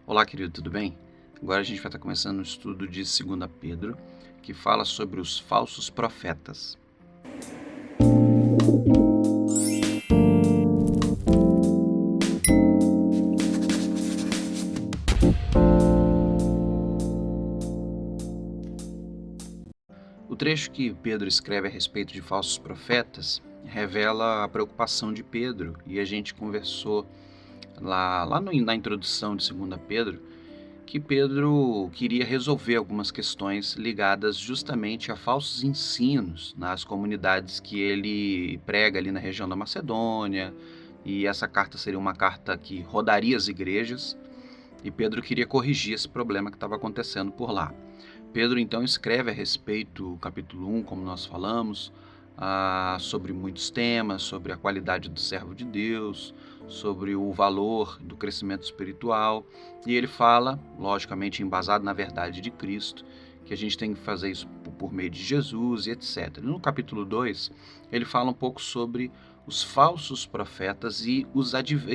Olá, querido, tudo bem? Agora a gente vai estar começando o estudo de 2 Pedro, que fala sobre os falsos profetas. O trecho que Pedro escreve a respeito de falsos profetas revela a preocupação de Pedro, e a gente conversou na introdução de 2 Pedro, que Pedro queria resolver algumas questões ligadas justamente a falsos ensinos nas comunidades que ele prega ali na região da Macedônia, e essa carta seria uma carta que rodaria as igrejas, e Pedro queria corrigir esse problema que estava acontecendo por lá. Pedro então escreve a respeito, capítulo 1, como nós falamos, sobre muitos temas, sobre a qualidade do servo de Deus, sobre o valor do crescimento espiritual, e ele fala, logicamente embasado na verdade de Cristo, que a gente tem que fazer isso por meio de Jesus e etc. No capítulo 2, ele fala um pouco sobre os falsos profetas e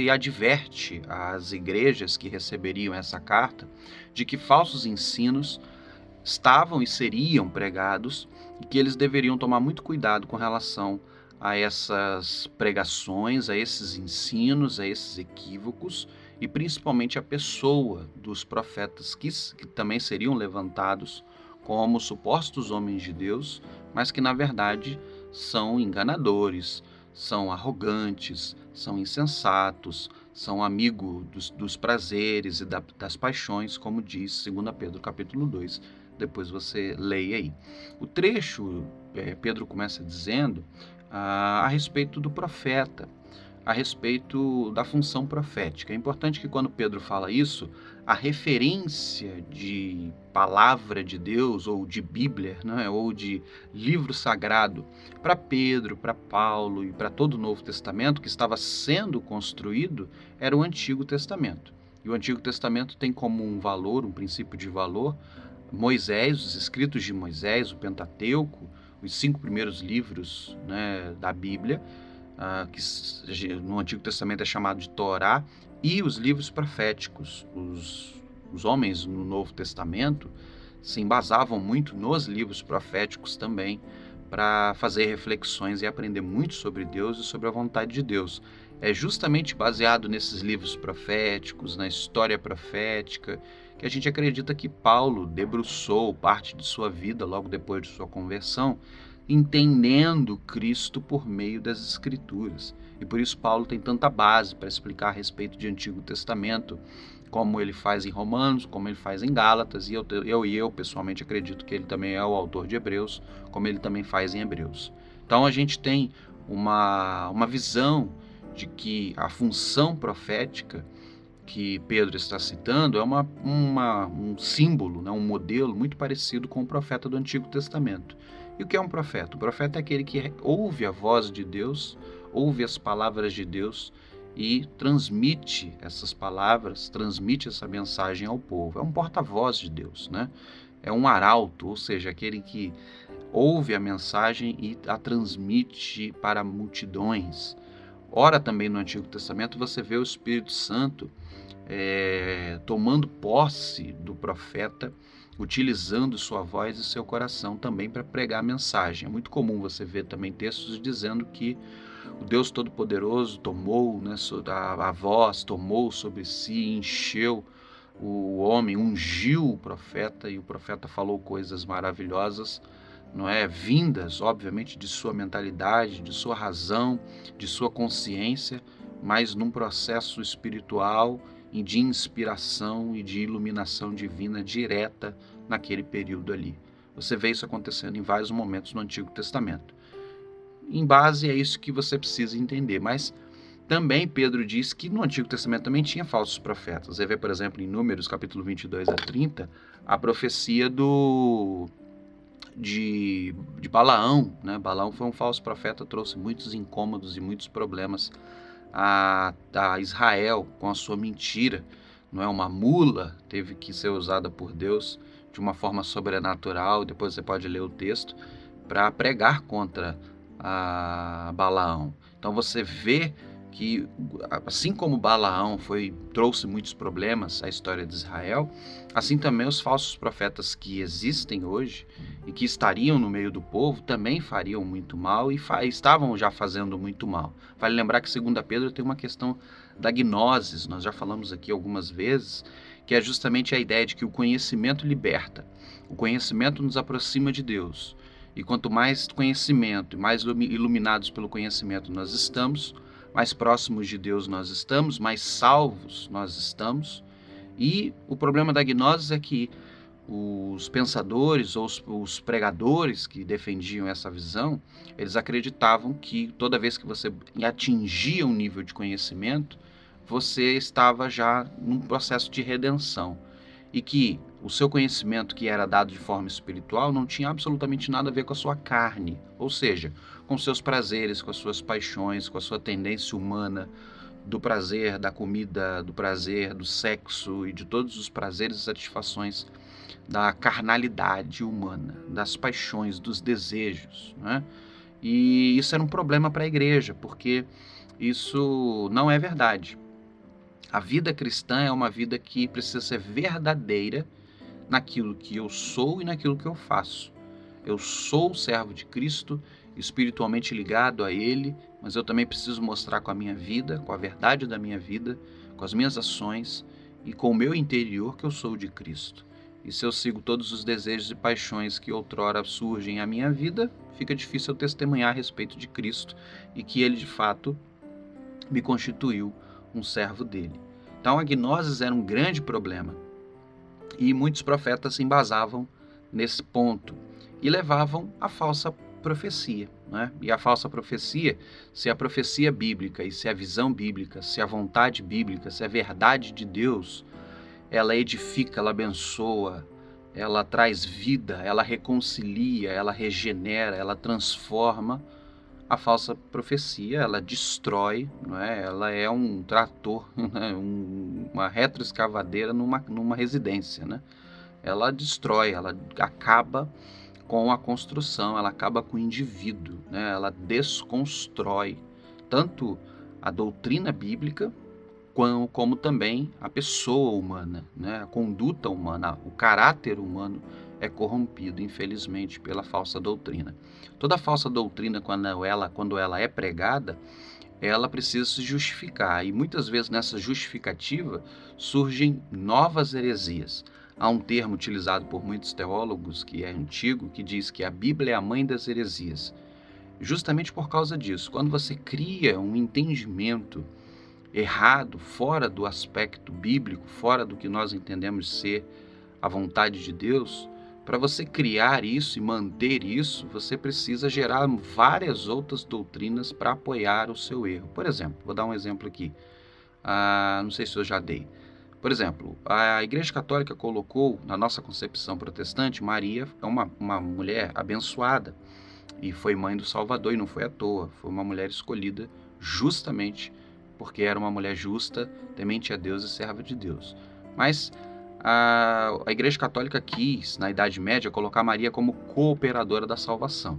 adverte as igrejas que receberiam essa carta de que falsos ensinos estavam e seriam pregados e que eles deveriam tomar muito cuidado com relação a essas pregações, a esses ensinos, a esses equívocos e principalmente a pessoa dos profetas que também seriam levantados como supostos homens de Deus, mas que na verdade são enganadores, são arrogantes, são insensatos, são amigos dos prazeres e das paixões, como diz 2 Pedro capítulo 2. Depois você leia aí. O trecho, Pedro começa dizendo a respeito do profeta, a respeito da função profética. É importante que quando Pedro fala isso, a referência de palavra de Deus, ou de Bíblia, né, ou de livro sagrado, para Pedro, para Paulo e para todo o Novo Testamento que estava sendo construído, era o Antigo Testamento. E o Antigo Testamento tem como um valor, um princípio de valor, Moisés, os escritos de Moisés, o Pentateuco, os 5 primeiros livros, né, da Bíblia, que no Antigo Testamento é chamado de Torá, e os livros proféticos. Os homens no Novo Testamento se embasavam muito nos livros proféticos também, para fazer reflexões e aprender muito sobre Deus e sobre a vontade de Deus. É justamente baseado nesses livros proféticos, na história profética, que a gente acredita que Paulo debruçou parte de sua vida logo depois de sua conversão, entendendo Cristo por meio das Escrituras. E por isso Paulo tem tanta base para explicar a respeito de Antigo Testamento, como ele faz em Romanos, como ele faz em Gálatas, e eu pessoalmente acredito que ele também é o autor de Hebreus, como ele também faz em Hebreus. Então a gente tem uma visão de que a função profética que Pedro está citando é um símbolo, né, um modelo muito parecido com o profeta do Antigo Testamento. E o que é um profeta? O profeta é aquele que ouve a voz de Deus, ouve as palavras de Deus e transmite essas palavras, transmite essa mensagem ao povo. É um porta-voz de Deus, né? É um arauto, ou seja, aquele que ouve a mensagem e a transmite para multidões. Ora, também no Antigo Testamento você vê o Espírito Santo tomando posse do profeta, utilizando sua voz e seu coração também para pregar a mensagem. É muito comum você ver também textos dizendo que o Deus Todo-Poderoso tomou, né, a voz, tomou sobre si, encheu o homem, ungiu o profeta, e o profeta falou coisas maravilhosas, não é? Vindas, obviamente, de sua mentalidade, de sua razão, de sua consciência, mas num processo espiritual e de inspiração e de iluminação divina direta naquele período ali. Você vê isso acontecendo em vários momentos no Antigo Testamento. Em base a isso que você precisa entender, mas também Pedro diz que no Antigo Testamento também tinha falsos profetas. Você vê, por exemplo, em Números, capítulo 22 a 30, a profecia de Balaão, né? Balaão foi um falso profeta, trouxe muitos incômodos e muitos problemas a Israel com a sua mentira. Não é? Uma mula teve que ser usada por Deus de uma forma sobrenatural, depois você pode ler o texto, para pregar contra Balaão. Então você vê que, assim como Balaão trouxe muitos problemas à história de Israel, assim também os falsos profetas que existem hoje e que estariam no meio do povo também fariam muito mal e estavam já fazendo muito mal. Vale lembrar que 2 Pedro tem uma questão da gnosis, nós já falamos aqui algumas vezes, que é justamente a ideia de que o conhecimento liberta, o conhecimento nos aproxima de Deus. E quanto mais conhecimento e mais iluminados pelo conhecimento nós estamos, mais próximos de Deus nós estamos, mais salvos nós estamos. E o problema da gnose é que os pensadores ou os pregadores que defendiam essa visão, eles acreditavam que toda vez que você atingia um nível de conhecimento, você estava já num processo de redenção. E que o seu conhecimento que era dado de forma espiritual não tinha absolutamente nada a ver com a sua carne, ou seja, com seus prazeres, com as suas paixões, com a sua tendência humana, do prazer, da comida, do prazer, do sexo e de todos os prazeres e satisfações da carnalidade humana, das paixões, dos desejos, né? E isso era um problema para a igreja, porque isso não é verdade. A vida cristã é uma vida que precisa ser verdadeira naquilo que eu sou e naquilo que eu faço. Eu sou servo de Cristo, espiritualmente ligado a Ele, mas eu também preciso mostrar com a minha vida, com a verdade da minha vida, com as minhas ações e com o meu interior que eu sou de Cristo. E se eu sigo todos os desejos e paixões que outrora surgem à minha vida, fica difícil eu testemunhar a respeito de Cristo e que Ele de fato me constituiu um servo dele. Então a gnose era um grande problema e muitos profetas se embasavam nesse ponto e levavam a falsa profecia, né? E a falsa profecia, se a profecia bíblica e se a visão bíblica, se a vontade bíblica, se a verdade de Deus, ela edifica, ela abençoa, ela traz vida, ela reconcilia, ela regenera, ela transforma. A falsa profecia, ela destrói, não é? Ela é um trator, né? Uma retroescavadeira numa residência, né? Ela destrói, ela acaba com a construção, ela acaba com o indivíduo, né? Ela desconstrói tanto a doutrina bíblica como também a pessoa humana, né? A conduta humana, o caráter humano é corrompido, infelizmente, pela falsa doutrina. Toda falsa doutrina, quando ela é pregada, ela precisa se justificar. E muitas vezes nessa justificativa surgem novas heresias. Há um termo utilizado por muitos teólogos, que é antigo, que diz que a Bíblia é a mãe das heresias. Justamente por causa disso, quando você cria um entendimento errado, fora do aspecto bíblico, fora do que nós entendemos ser a vontade de Deus, para você criar isso e manter isso, você precisa gerar várias outras doutrinas para apoiar o seu erro. Por exemplo, vou dar um exemplo aqui. Não sei se eu já dei. Por exemplo, a Igreja Católica colocou, na nossa concepção protestante, Maria é uma mulher abençoada e foi mãe do Salvador, e não foi à toa. Foi uma mulher escolhida justamente porque era uma mulher justa, temente a Deus e serva de Deus. Mas a Igreja Católica quis, na Idade Média, colocar Maria como cooperadora da salvação.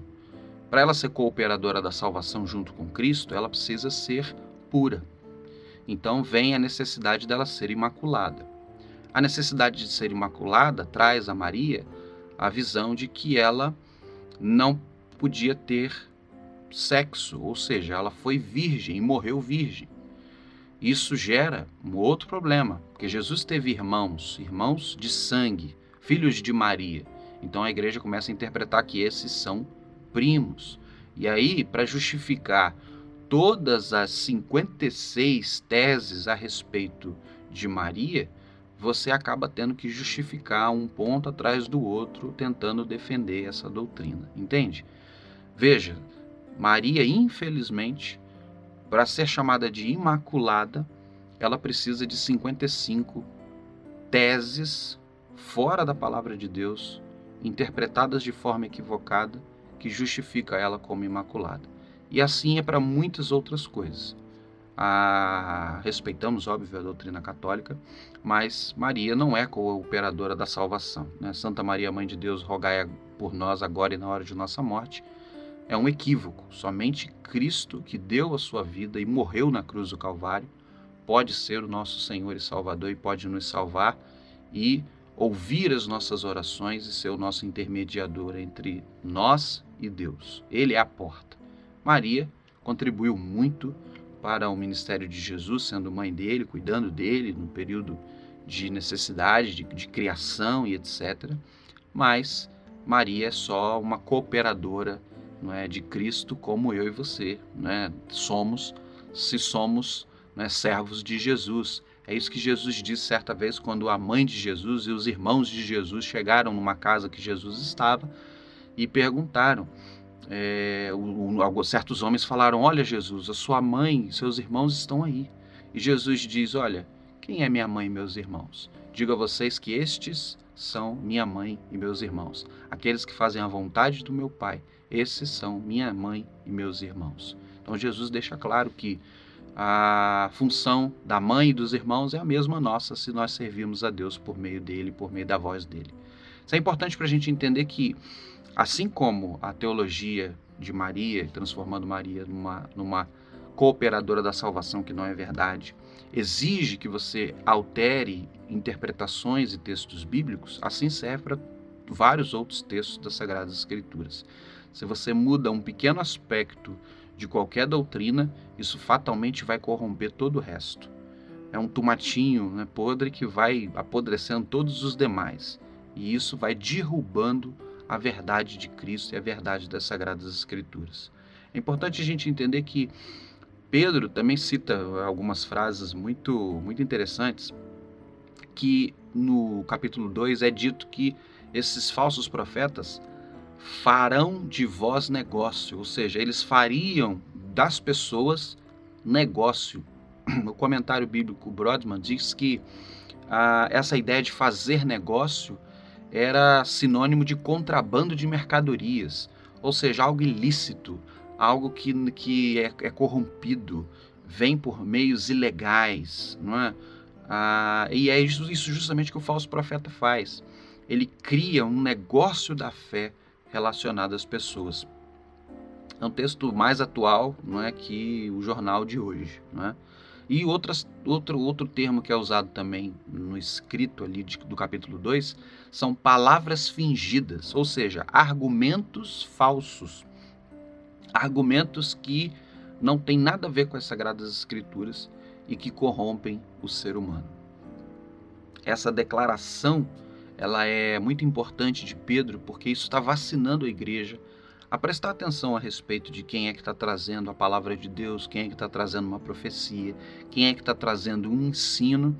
Para ela ser cooperadora da salvação junto com Cristo, ela precisa ser pura. Então vem a necessidade dela ser imaculada. A necessidade de ser imaculada traz a Maria a visão de que ela não podia ter sexo, ou seja, ela foi virgem e morreu virgem. Isso gera um outro problema, porque Jesus teve irmãos de sangue, filhos de Maria. Então a igreja começa a interpretar que esses são primos. E aí, para justificar todas as 56 teses a respeito de Maria, você acaba tendo que justificar um ponto atrás do outro, tentando defender essa doutrina. Entende? Veja, Maria, infelizmente, para ser chamada de imaculada, ela precisa de 55 teses fora da palavra de Deus, interpretadas de forma equivocada, que justifica ela como imaculada. E assim é para muitas outras coisas. Respeitamos, óbvio, a doutrina católica, mas Maria não é cooperadora da salvação, né? Santa Maria, Mãe de Deus, rogai por nós agora e na hora de nossa morte. é um equívoco. Somente Cristo, que deu a sua vida e morreu na cruz do Calvário, pode ser o nosso Senhor e Salvador e pode nos salvar e ouvir as nossas orações e ser o nosso intermediador entre nós e Deus. Ele é a porta. Maria contribuiu muito para o ministério de Jesus, sendo mãe dele, cuidando dele no período de necessidade, de criação e etc. Mas Maria é só uma cooperadora, não é, de Cristo, como eu e você, né, somos, se somos, né, servos de Jesus. É isso que Jesus disse certa vez quando a mãe de Jesus e os irmãos de Jesus chegaram numa casa que Jesus estava e perguntaram. Certos homens falaram: olha, Jesus, a sua mãe e seus irmãos estão aí. E Jesus diz: olha, quem é minha mãe e meus irmãos? Digo a vocês que estes são minha mãe e meus irmãos. Aqueles que fazem a vontade do meu Pai, esses são minha mãe e meus irmãos. Então Jesus deixa claro que a função da mãe e dos irmãos é a mesma nossa se nós servirmos a Deus por meio dele, por meio da voz dele. Isso é importante para a gente entender que, assim como a teologia de Maria, transformando Maria numa cooperadora da salvação, que não é verdade, exige que você altere interpretações e textos bíblicos, assim serve para vários outros textos das Sagradas Escrituras. Se você muda um pequeno aspecto de qualquer doutrina, isso fatalmente vai corromper todo o resto. É um tomatinho, né, podre que vai apodrecendo todos os demais. E isso vai derrubando a verdade de Cristo e a verdade das Sagradas Escrituras. É importante a gente entender que Pedro também cita algumas frases muito interessantes, que no capítulo 2 é dito que esses falsos profetas farão de vós negócio, ou seja, eles fariam das pessoas negócio. No comentário bíblico Brodman diz que essa ideia de fazer negócio era sinônimo de contrabando de mercadorias, ou seja, algo ilícito, algo que é corrompido, vem por meios ilegais, não é? E é isso justamente que o falso profeta faz. Ele cria um negócio da fé relacionado às pessoas. É um texto mais atual, não é, que o jornal de hoje, não é? E outro termo que é usado também no escrito ali do capítulo 2 são palavras fingidas, ou seja, argumentos falsos. Argumentos que não têm nada a ver com as Sagradas Escrituras e que corrompem o ser humano. Essa declaração, ela é muito importante de Pedro, porque isso está vacinando a igreja a prestar atenção a respeito de quem é que está trazendo a palavra de Deus, quem é que está trazendo uma profecia, quem é que está trazendo um ensino,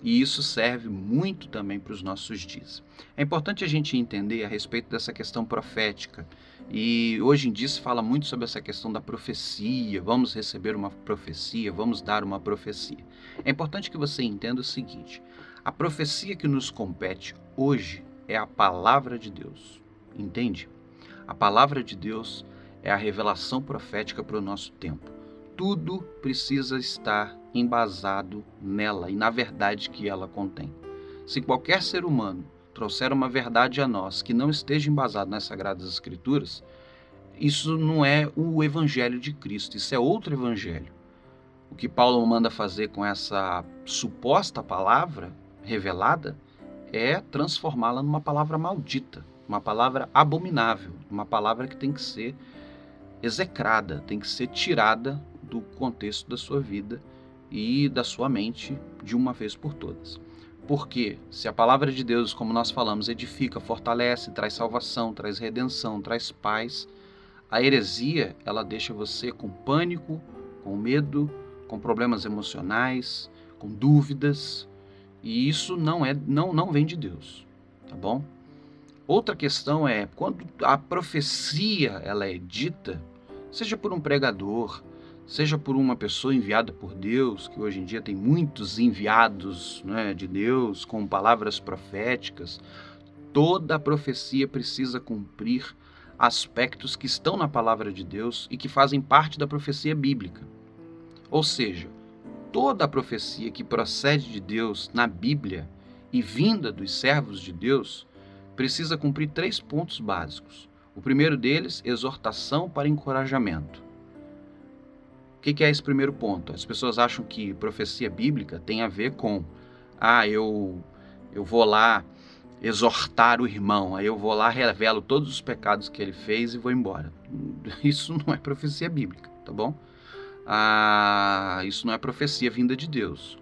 e isso serve muito também para os nossos dias. É importante a gente entender a respeito dessa questão profética, e hoje em dia se fala muito sobre essa questão da profecia, vamos receber uma profecia, vamos dar uma profecia. É importante que você entenda o seguinte: a profecia que nos compete hoje é a palavra de Deus, entende? A palavra de Deus é a revelação profética para o nosso tempo. Tudo precisa estar embasado nela e na verdade que ela contém. Se qualquer ser humano trouxer uma verdade a nós que não esteja embasado nas Sagradas Escrituras, isso não é o Evangelho de Cristo, isso é outro Evangelho. O que Paulo manda fazer com essa suposta palavra revelada é transformá-la numa palavra maldita, uma palavra abominável, uma palavra que tem que ser execrada, tem que ser tirada do contexto da sua vida e da sua mente de uma vez por todas. Porque se a palavra de Deus, como nós falamos, edifica, fortalece, traz salvação, traz redenção, traz paz, a heresia, ela deixa você com pânico, com medo, com problemas emocionais, com dúvidas, e isso não vem de Deus, tá bom? Outra questão é, quando a profecia ela é dita, seja por um pregador, seja por uma pessoa enviada por Deus, que hoje em dia tem muitos enviados, né, de Deus, com palavras proféticas, toda a profecia precisa cumprir aspectos que estão na palavra de Deus e que fazem parte da profecia bíblica. Ou seja, toda a profecia que procede de Deus na Bíblia e vinda dos servos de Deus precisa cumprir 3 pontos básicos. O primeiro deles, exortação para encorajamento. O que é esse primeiro ponto? As pessoas acham que profecia bíblica tem a ver com eu vou lá exortar o irmão, aí eu vou lá, revelo todos os pecados que ele fez e vou embora. Isso não é profecia bíblica, tá bom? Isso não é profecia vinda de Deus.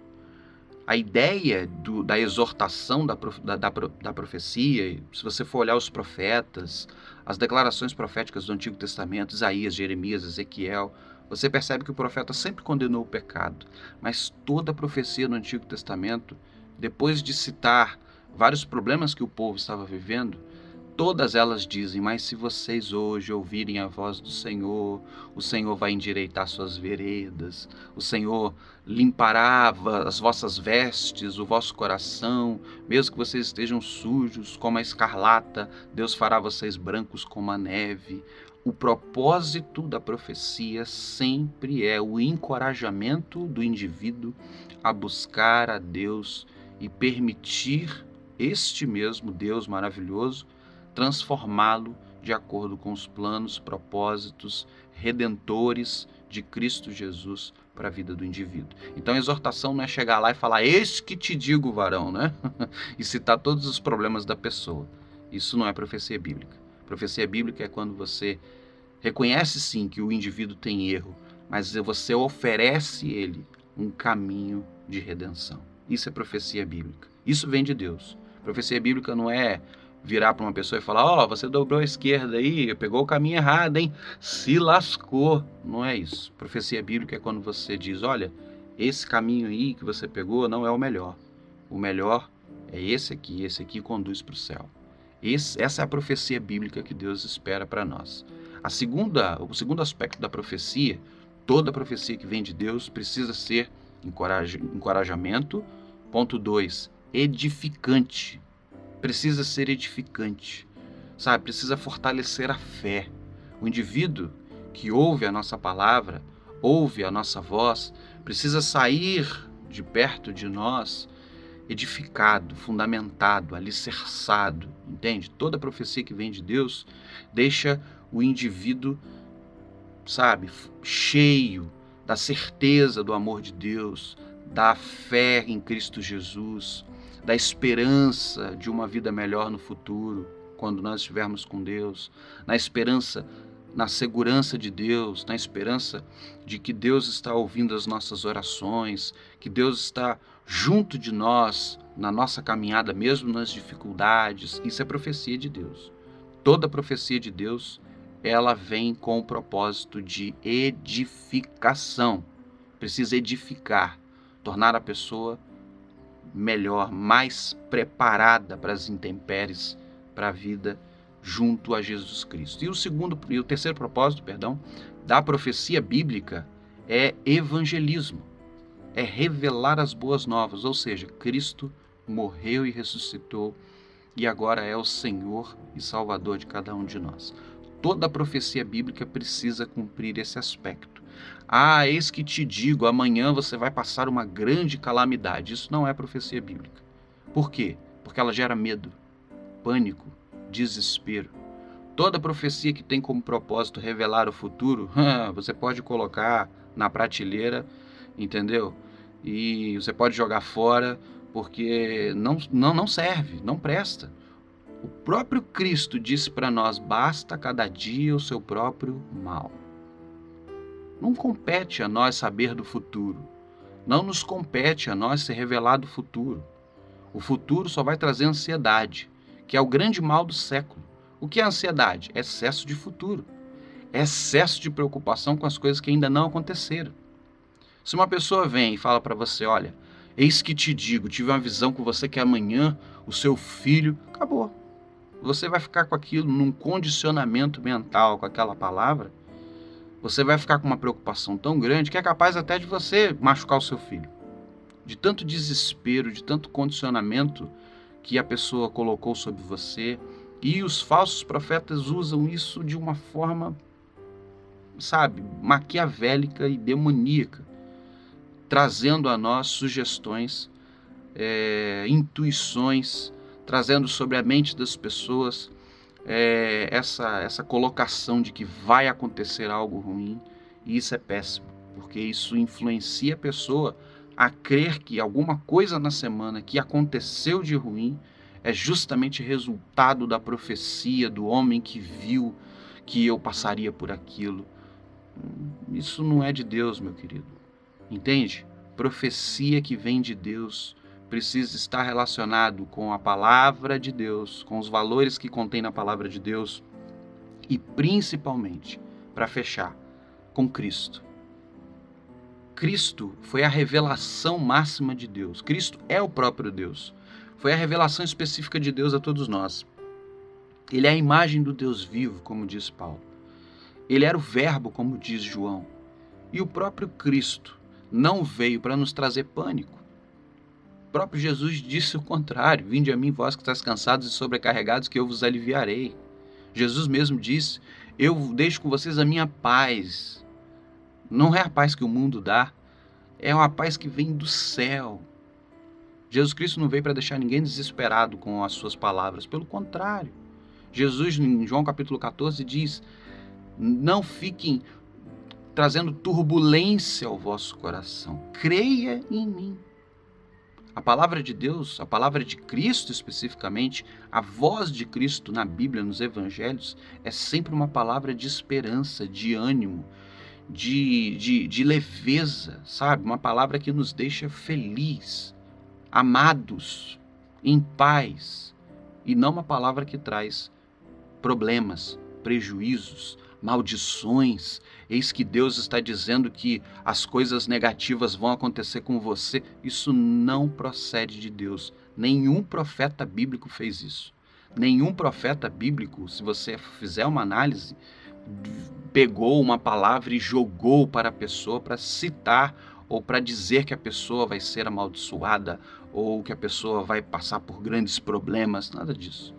A ideia da exortação da profecia, se você for olhar os profetas, as declarações proféticas do Antigo Testamento, Isaías, Jeremias, Ezequiel, você percebe que o profeta sempre condenou o pecado. Mas toda a profecia no Antigo Testamento, depois de citar vários problemas que o povo estava vivendo, todas elas dizem: mas se vocês hoje ouvirem a voz do Senhor, o Senhor vai endireitar suas veredas, o Senhor limpará as vossas vestes, o vosso coração, mesmo que vocês estejam sujos como a escarlata, Deus fará vocês brancos como a neve. O propósito da profecia sempre é o encorajamento do indivíduo a buscar a Deus e permitir este mesmo Deus maravilhoso transformá-lo de acordo com os planos, propósitos redentores de Cristo Jesus para a vida do indivíduo. Então a exortação não é chegar lá e falar: eis que te digo, varão, né? E citar todos os problemas da pessoa. Isso não é profecia bíblica. Profecia bíblica é quando você reconhece sim que o indivíduo tem erro, mas você oferece ele um caminho de redenção. Isso é profecia bíblica. Isso vem de Deus. Profecia bíblica não é virar para uma pessoa e falar: você dobrou a esquerda aí, pegou o caminho errado, hein? Se lascou. Não é isso. Profecia bíblica é quando você diz: olha, esse caminho aí que você pegou não é o melhor. O melhor é esse aqui conduz para o céu. Essa é a profecia bíblica que Deus espera para nós. O segundo aspecto da profecia, toda profecia que vem de Deus precisa ser encorajamento. Ponto 2, edificante. Precisa ser edificante, sabe? Precisa fortalecer a fé. O indivíduo que ouve a nossa palavra, ouve a nossa voz, precisa sair de perto de nós edificado, fundamentado, alicerçado, entende? Toda profecia que vem de Deus deixa o indivíduo, sabe, cheio da certeza do amor de Deus, da fé em Cristo Jesus, da esperança de uma vida melhor no futuro, quando nós estivermos com Deus, na esperança, na segurança de Deus, na esperança de que Deus está ouvindo as nossas orações, que Deus está junto de nós na nossa caminhada, mesmo nas dificuldades. Isso é profecia de Deus. Toda profecia de Deus, ela vem com o propósito de edificação. Precisa edificar, tornar a pessoa melhor, mais preparada para as intempéries, para a vida junto a Jesus Cristo. E o terceiro propósito, da profecia bíblica é evangelismo, é revelar as boas novas, ou seja, Cristo morreu e ressuscitou e agora é o Senhor e Salvador de cada um de nós. Toda a profecia bíblica precisa cumprir esse aspecto. Eis que te digo, amanhã você vai passar uma grande calamidade. Isso não é profecia bíblica. Por quê? Porque ela gera medo, pânico, desespero. Toda profecia que tem como propósito revelar o futuro, você pode colocar na prateleira, entendeu? E você pode jogar fora, porque não serve, não presta. O próprio Cristo disse para nós: basta cada dia o seu próprio mal. Não compete a nós saber do futuro. Não nos compete a nós ser revelado o futuro. O futuro só vai trazer ansiedade, que é o grande mal do século. O que é ansiedade? Excesso de futuro. Excesso de preocupação com as coisas que ainda não aconteceram. Se uma pessoa vem e fala para você: olha, eis que te digo, tive uma visão com você que amanhã o seu filho... Acabou. Você vai ficar com aquilo num condicionamento mental com aquela palavra. Você vai ficar com uma preocupação tão grande que é capaz até de você machucar o seu filho. De tanto desespero, de tanto condicionamento que a pessoa colocou sobre você. E os falsos profetas usam isso de uma forma, sabe, maquiavélica e demoníaca, trazendo a nós sugestões, intuições, trazendo sobre a mente das pessoas essa colocação de que vai acontecer algo ruim, e isso é péssimo, porque isso influencia a pessoa a crer que alguma coisa na semana que aconteceu de ruim é justamente resultado da profecia do homem que viu que eu passaria por aquilo. Isso não é de Deus, meu querido. Entende? Profecia que vem de Deus precisa estar relacionado com a palavra de Deus, com os valores que contém na palavra de Deus e principalmente, para fechar, com Cristo. Cristo foi a revelação máxima de Deus. Cristo é o próprio Deus. Foi a revelação específica de Deus a todos nós. Ele é a imagem do Deus vivo, como diz Paulo. Ele era o verbo, como diz João. E o próprio Cristo não veio para nos trazer pânico. O próprio Jesus disse o contrário: vinde a mim, vós que estáis cansados e sobrecarregados, que eu vos aliviarei. Jesus mesmo disse: eu deixo com vocês a minha paz. Não é a paz que o mundo dá, é uma paz que vem do céu. Jesus Cristo não veio para deixar ninguém desesperado com as suas palavras, pelo contrário. Jesus, em João capítulo 14, diz: não fiquem trazendo turbulência ao vosso coração, creia em mim. A palavra de Deus, a palavra de Cristo especificamente, a voz de Cristo na Bíblia, nos Evangelhos, é sempre uma palavra de esperança, de ânimo, de leveza, sabe? Uma palavra que nos deixa feliz, amados, em paz, e não uma palavra que traz problemas, prejuízos, maldições. Eis que Deus está dizendo que as coisas negativas vão acontecer com você. Isso não procede de Deus. Nenhum profeta bíblico fez isso. Nenhum profeta bíblico, se você fizer uma análise, pegou uma palavra e jogou para a pessoa para citar ou para dizer que a pessoa vai ser amaldiçoada ou que a pessoa vai passar por grandes problemas. Nada disso.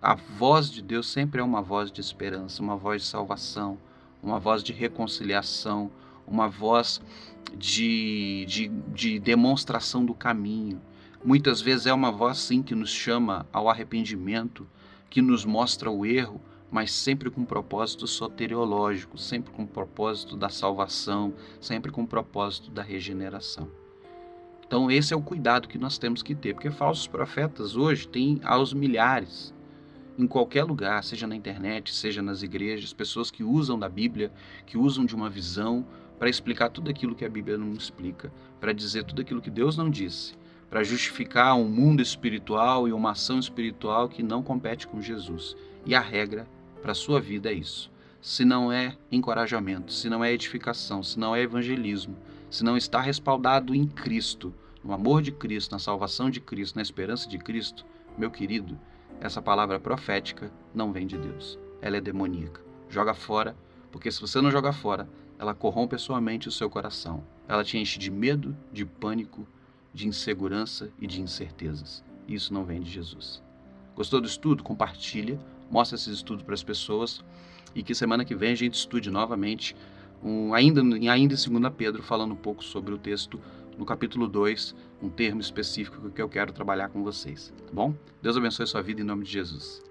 A voz de Deus sempre é uma voz de esperança, uma voz de salvação, uma voz de reconciliação, uma voz de demonstração do caminho. Muitas vezes é uma voz, sim, que nos chama ao arrependimento, que nos mostra o erro, mas sempre com propósito soteriológico, sempre com propósito da salvação, sempre com propósito da regeneração. Então esse é o cuidado que nós temos que ter, porque falsos profetas hoje têm aos milhares, em qualquer lugar, seja na internet, seja nas igrejas, pessoas que usam da Bíblia, que usam de uma visão para explicar tudo aquilo que a Bíblia não explica, para dizer tudo aquilo que Deus não disse, para justificar um mundo espiritual e uma ação espiritual que não compete com Jesus. E a regra para a sua vida é isso. Se não é encorajamento, se não é edificação, se não é evangelismo, se não está respaldado em Cristo, no amor de Cristo, na salvação de Cristo, na esperança de Cristo, meu querido, essa palavra profética não vem de Deus. Ela é demoníaca. Joga fora, porque se você não jogar fora, ela corrompe a sua mente e o seu coração. Ela te enche de medo, de pânico, de insegurança e de incertezas. Isso não vem de Jesus. Gostou do estudo? Compartilha, mostra esses estudos para as pessoas e que semana que vem a gente estude novamente, ainda em 2 Pedro, falando um pouco sobre o texto no capítulo 2, um termo específico que eu quero trabalhar com vocês, tá bom? Deus abençoe a sua vida em nome de Jesus.